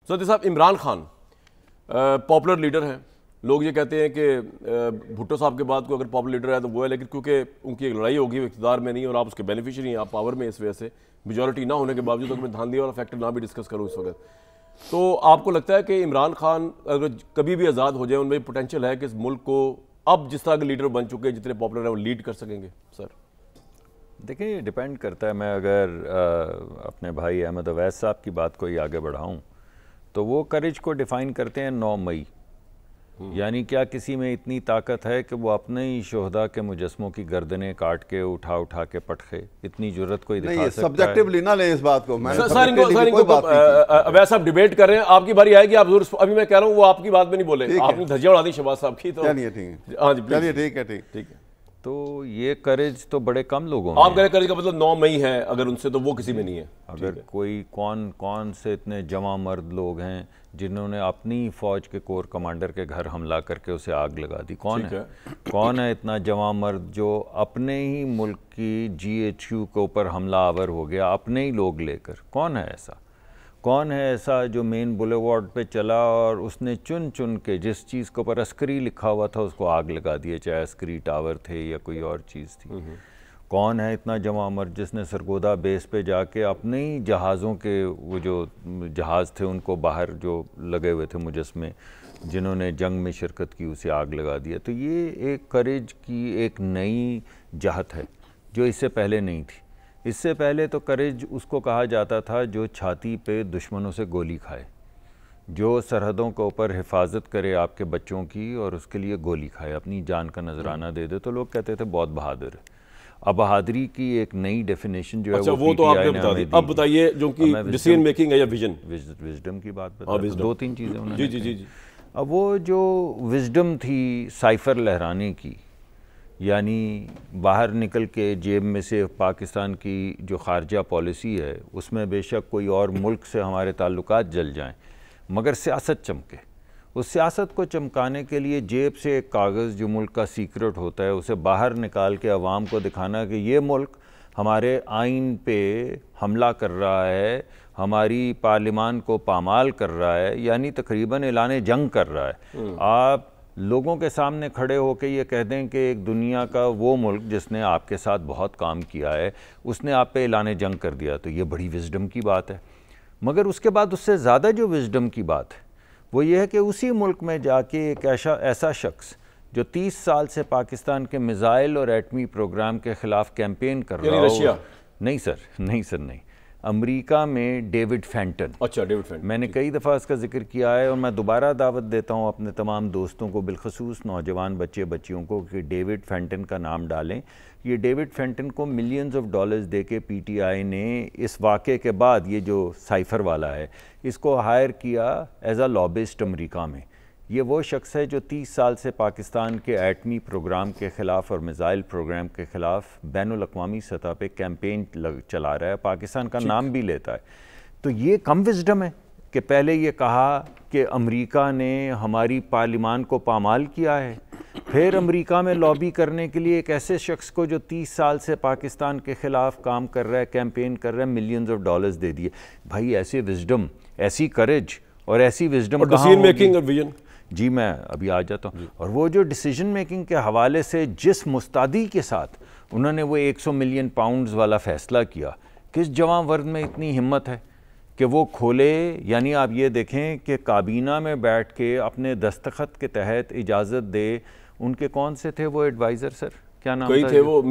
سعودی صاحب، Imran Khan popular leader ہیں. لوگ یہ کہتے ہیں کہ بھٹو صاحب کے بعد کوئی اگر پاپولر لیڈر ہے تو وہ ہے، لیکن کیونکہ ان کی ایک لڑائی ہوگی، اقتدار میں نہیں اور آپ اس کے بینیفیشری ہیں، آپ پاور میں اس وجہ سے میجورٹی نہ ہونے کے باوجود اگر میں دھاندلی والا فیکٹر نہ بھی ڈسکس کروں اس وقت، تو آپ کو لگتا ہے کہ عمران خان اگر کبھی بھی آزاد ہو جائے ان میں پوٹینشیل ہے کہ اس ملک کو اب جس طرح کے لیڈر بن چکے ہیں، جتنے پاپولر ہیں، وہ لیڈ کر سکیں گے؟ سر دیکھیں، یہ ڈیپینڈ کرتا ہے. میں اگر اپنے بھائی احمد اویس صاحب کی بات کو ہی آگے بڑھاؤں تو وہ کریج کو ڈیفائن کرتے ہیں 9 مئی. یعنی کیا کسی میں اتنی طاقت ہے کہ وہ اپنے ہی شہداء کے مجسموں کی گردنیں کاٹ کے اٹھا کے پٹخے؟ اتنی جرت کوئی دکھا سکتا ہے؟ سبجیکٹیولی نہ لیں اس بات کو. اویس صاحب ڈیبیٹ کر رہے ہیں، آپ کی باری آئے گی. آپ ضرور، ابھی میں کہہ رہا ہوں وہ آپ کی بات میں نہیں بولے، آپ نے دھجیاں اڑا دی شہباز صاحب کی. چلیے ٹھیک ہے. تو یہ کریج تو بڑے کم لوگوں میں. آپ کہہ رہے کریج کا مطلب 9 مئی ہے اگر ان سے، تو وہ کسی میں نہیں ہے. اگر کوئی کون سے اتنے جواں مرد لوگ ہیں جنہوں نے اپنی فوج کے کور کمانڈر کے گھر حملہ کر کے اسے آگ لگا دی؟ کون ہے اتنا جواں مرد جو اپنے ہی ملک کی GHQ کے اوپر حملہ آور ہو گیا اپنے ہی لوگ لے کر؟ کون ہے ایسا جو مین بولیوارڈ پہ چلا اور اس نے چن کے جس چیز کے اوپر عسکری لکھا ہوا تھا اس کو آگ لگا دی، چاہے عسکری ٹاور تھے یا کوئی اور چیز تھی؟ کون ہے اتنا جواں مرد جس نے سرگودا بیس پہ جا کے اپنے ہی جہازوں کے، وہ جو جہاز تھے ان کو باہر جو لگے ہوئے تھے مجسمے، جنہوں نے جنگ میں شرکت کی، اسے آگ لگا دیا؟ تو یہ ایک کریج کی ایک نئی جہت ہے جو اس سے پہلے نہیں تھی. اس سے پہلے تو کریج اس کو کہا جاتا تھا جو چھاتی پہ دشمنوں سے گولی کھائے، جو سرحدوں کے اوپر حفاظت کرے آپ کے بچوں کی اور اس کے لیے گولی کھائے، اپنی جان کا نذرانہ دے دے. تو لوگ کہتے تھے بہت بہادر ہے. اب بہادری کی ایک نئی ڈیفینیشن جو ہے وہ تو آپ نے بتا دی. اب بتائیے جو کہ ڈیسیژن میکنگ ہے یا ویژن، وزڈم کی بات بتا. 2-3 چیزیں انہوں نے. جی. اب وہ جو وزڈم تھی سائفر لہرانے کی، یعنی باہر نکل کے جیب میں سے پاکستان کی جو خارجہ پالیسی ہے اس میں بے شک کوئی اور ملک سے ہمارے تعلقات جل جائیں مگر سیاست چمکے. اس سیاست کو چمکانے کے لیے جیب سے ایک کاغذ جو ملک کا سیکرٹ ہوتا ہے اسے باہر نکال کے عوام کو دکھانا کہ یہ ملک ہمارے آئین پہ حملہ کر رہا ہے، ہماری پارلیمان کو پامال کر رہا ہے، یعنی تقریباً اعلان جنگ کر رہا ہے. آپ لوگوں کے سامنے کھڑے ہو کے یہ کہہ دیں کہ ایک دنیا کا وہ ملک جس نے آپ کے ساتھ بہت کام کیا ہے اس نے آپ پہ اعلان جنگ کر دیا، تو یہ بڑی وزڈم کی بات ہے. مگر اس کے بعد اس سے زیادہ جو وزڈم کی بات ہے وہ یہ ہے کہ اسی ملک میں جا کے ایک ایسا شخص جو 30 سال سے پاکستان کے میزائل اور ایٹمی پروگرام کے خلاف کیمپین کر رہا ہو. رشیا؟ نہیں سر. امریکہ میں ڈیوڈ فینٹن. اچھا، ڈیوڈ فینٹن. میں نے کئی دفعہ اس کا ذکر کیا ہے اور میں دوبارہ دعوت دیتا ہوں اپنے تمام دوستوں کو، بالخصوص نوجوان بچیوں کو، کہ ڈیوڈ فینٹن کا نام ڈالیں. یہ ڈیوڈ فینٹن کو ملینز آف ڈالرز دے کے PTI نے اس واقعے کے بعد، یہ جو سائفر والا ہے، اس کو ہائر کیا ایز اے لابسٹ امریکہ میں. یہ وہ شخص ہے جو 30 سال سے پاکستان کے ایٹمی پروگرام کے خلاف اور میزائل پروگرام کے خلاف بین الاقوامی سطح پہ کیمپین چلا رہا ہے، پاکستان کا نام بھی لیتا ہے. تو یہ کم وزڈم ہے کہ پہلے یہ کہا کہ امریکہ نے ہماری پارلیمان کو پامال کیا ہے، پھر امریکہ میں لابی کرنے کے لیے ایک ایسے شخص کو جو 30 سال سے پاکستان کے خلاف کام کر رہا ہے، کیمپین کر رہا ہے، ملینز آف ڈالرز دے دیے. بھائی ایسے وزڈم، ایسی کریج اور ایسی وزڈم کہاں ہوگی؟ میکنگ اور ویژن. جی میں ابھی آ جاتا ہوں. اور وہ جو ڈیسیژن میکنگ کے حوالے سے جس مستعدی کے ساتھ انہوں نے وہ 100 ملین پاؤنڈز والا فیصلہ کیا، کس جواں ورد میں اتنی ہمت ہے کہ وہ کھولے؟ یعنی آپ یہ دیکھیں کہ کابینہ میں بیٹھ کے اپنے دستخط کے تحت اجازت دے. ان کے کون سے تھے وہ ایڈوائزر؟ سر کیا نام کوئی تھے وہ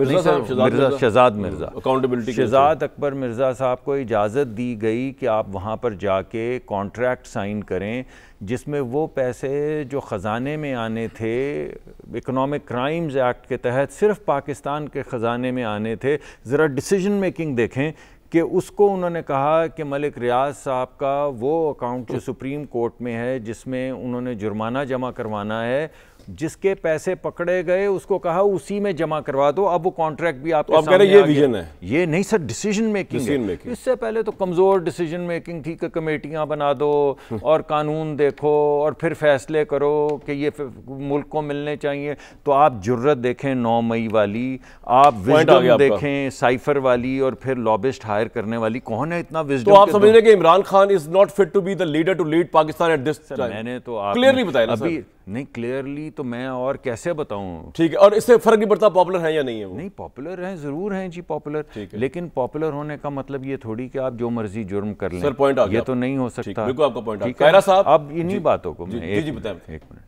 شہزاد مرزا، اکاؤنٹیبلٹی شہزاد اکبر مرزا صاحب کو اجازت دی گئی کہ آپ وہاں پر جا کے کانٹریکٹ سائن کریں جس میں وہ پیسے جو خزانے میں آنے تھے اکنامک کرائمز ایکٹ کے تحت صرف پاکستان کے خزانے میں آنے تھے. ذرا ڈیسیژن میکنگ دیکھیں کہ اس کو انہوں نے کہا کہ ملک ریاض صاحب کا وہ اکاؤنٹ جو سپریم کورٹ میں ہے جس میں انہوں نے جرمانہ جمع کروانا ہے جس کے پیسے پکڑے گئے اس کو کہا اسی میں جمع کروا دو, اب وہ کانٹریکٹ بھی آپ کے سامنے. یہ ویژن ہے, یہ نہیں سر ڈیسیجن میکنگ ہے. اس سے پہلے تو کمزور ڈیسیجن میکنگ تھی کہ کمیٹیاں بنا دو اور قانون دیکھو اور پھر فیصلے کرو کہ یہ ملک کو ملنے چاہیے. تو آپ جرت دیکھیں 9 مئی والی, آپ وزڈم دیکھیں سائفر والی, اور پھر لابسٹ ہائر کرنے والی. کون ہے اتنا وزڈم؟ تو آپ سمجھ رہے کہ Imran Khan is not fit to be the leader to lead Pakistan at this time. میں نے تو آپ کلیئرلی بتایا نا سر. نہیں کلیئرلی تو میں اور کیسے بتاؤں. ٹھیک ہے, اور اس سے فرق نہیں پڑتا پاپولر ہیں یا نہیں ہے. نہیں پاپولر ہیں, ضرور ہیں جی پاپولر, لیکن پاپولر ہونے کا مطلب یہ تھوڑی کہ آپ جو مرضی جرم کر لیں. سر پوائنٹ آ گیا, یہ تو نہیں ہو سکتا. بالکل آپ کا پوائنٹ آ گیا. خیرہ صاحب اب انہی باتوں کو میں جی بتائیں. ایک منٹ,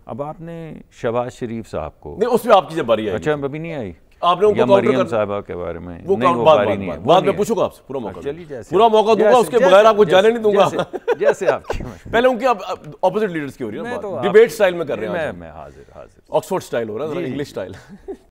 اب آپ نے شہباز شریف صاحب کو, نہیں اس میں آپ کی جب باری آئی. اچھا ابھی نہیں آئی آپ نے ان یا کو مریم صاحبہ کے بارے میں, وہ باری نہیں ہے. بعد میں پوچھوں گا آپ سے, پورا موقع پورا موقع دوں گا, اس کے بغیر آپ کو جانے نہیں دوں گا. جیسے آپ کی پہلے ان کی اپوزٹ لیڈرز کی ہو رہی ہے نا, ڈیبیٹ سٹائل میں کر رہے ہیں. میں حاضر آکسفورڈ سٹائل ہو رہا ہے, انگلش سٹائل.